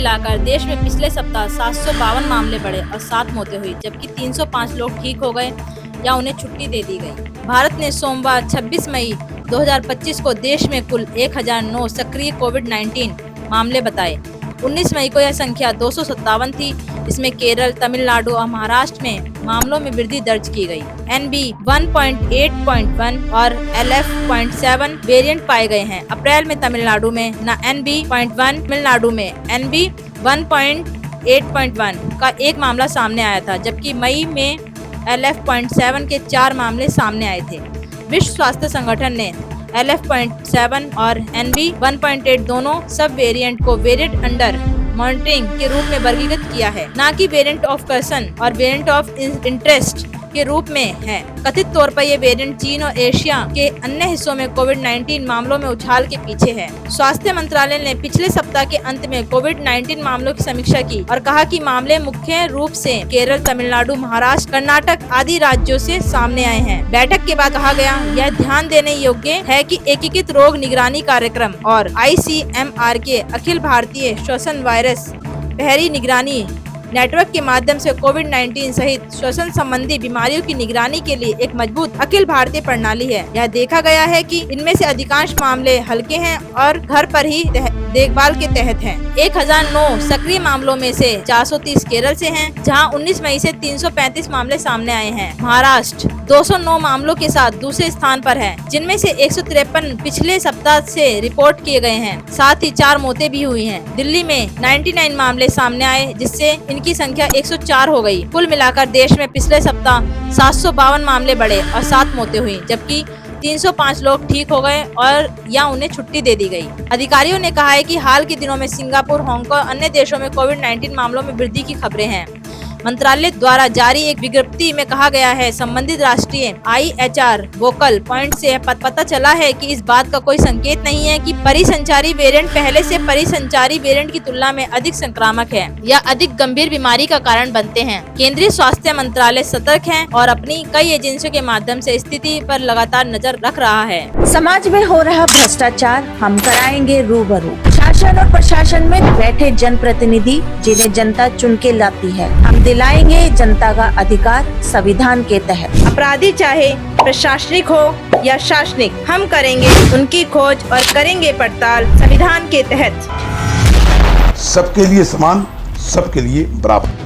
मिलाकर देश में पिछले सप्ताह 752 मामले बढ़े और 7 मौतें हुई, जबकि 305 लोग ठीक हो गए या उन्हें छुट्टी दे दी गई। भारत ने सोमवार 26 मई 2025 को देश में कुल 1009 सक्रिय कोविड-19 मामले बताए। 19 मई को यह संख्या 257 थी। इसमें केरल, तमिलनाडु और महाराष्ट्र में मामलों में वृद्धि दर्ज की गई। NB 1.8.1 और LF.7 वेरिएंट पाए गए हैं। अप्रैल में तमिलनाडु में NB.1, तमिलनाडु में NB 1.8.1 का एक मामला सामने आया था, जबकि मई में LF.7 के 4 मामले सामने आए थे। विश्व स्वास्थ्य संगठन ने LF.7 और NB 1.8 दोनों सब वेरिएंट को वेरिएंट अंडर मॉनिटरिंग के रूप में वर्गीकृत किया है, न कि वेरिएंट ऑफ कंसर्न और वेरिएंट ऑफ इंटरेस्ट के रूप में है। कथित तौर पर ये वेरिएंट चीन और एशिया के अन्य हिस्सों में कोविड-19 मामलों में उछाल के पीछे है। स्वास्थ्य मंत्रालय ने पिछले सप्ताह के अंत में कोविड-19 मामलों की समीक्षा की और कहा कि मामले मुख्य रूप से केरल, तमिलनाडु, महाराष्ट्र, कर्नाटक आदि राज्यों से सामने आए हैं। बैठक के बाद कहा गया, यह ध्यान देने योग्य है कि एकीकृत रोग निगरानी कार्यक्रम और ICMR के अखिल भारतीय श्वसन वायरस बहरी निगरानी नेटवर्क के माध्यम से कोविड-19 सहित श्वसन संबंधी बीमारियों की निगरानी के लिए एक मजबूत अखिल भारतीय प्रणाली है। यह देखा गया है कि इनमें से अधिकांश मामले हल्के हैं और घर पर ही देखभाल के तहत हैं। 1009 सक्रिय मामलों में से 430 केरल से हैं, जहां 19 मई से 335 मामले सामने आए हैं। महाराष्ट्र 209 मामलों के साथ दूसरे स्थान पर है, जिनमें से 153 पिछले सप्ताह से रिपोर्ट किए गए हैं। साथ ही 4 मौतें भी हुई हैं। दिल्ली में 99 मामले सामने आए, जिससे इनकी संख्या 104 हो गई। कुल मिलाकर देश में पिछले सप्ताह 752 मामले बढ़े और 7 मौतें हुई, जबकि 305 लोग ठीक हो गए और या उन्हें छुट्टी दे दी गई। अधिकारियों ने कहा है कि हाल के दिनों में सिंगापुर, हांगकांग और अन्य देशों में कोविड-19 मामलों में वृद्धि की खबरें हैं। मंत्रालय द्वारा जारी एक विज्ञप्ति में कहा गया है, संबंधित राष्ट्रीय IHR वोकल पॉइंट से पता चला है कि इस बात का कोई संकेत नहीं है कि परिसंचारी वेरिएंट पहले से परिसंचारी वेरिएंट की तुलना में अधिक संक्रामक है या अधिक गंभीर बीमारी का कारण बनते हैं। केंद्रीय स्वास्थ्य मंत्रालय सतर्क है और अपनी कई एजेंसियों के माध्यम से स्थिति पर लगातार नजर रख रहा है। समाज में हो रहा भ्रष्टाचार हम कराएंगे रूबरू। शासन और प्रशासन में बैठे जनप्रतिनिधि जिन्हें जनता चुन के लाती है, हम दिलाएंगे जनता का अधिकार संविधान के तहत। अपराधी चाहे प्रशासनिक हो या शासनिक, हम करेंगे उनकी खोज और करेंगे पड़ताल संविधान के तहत। सबके लिए समान, सबके लिए बराबर।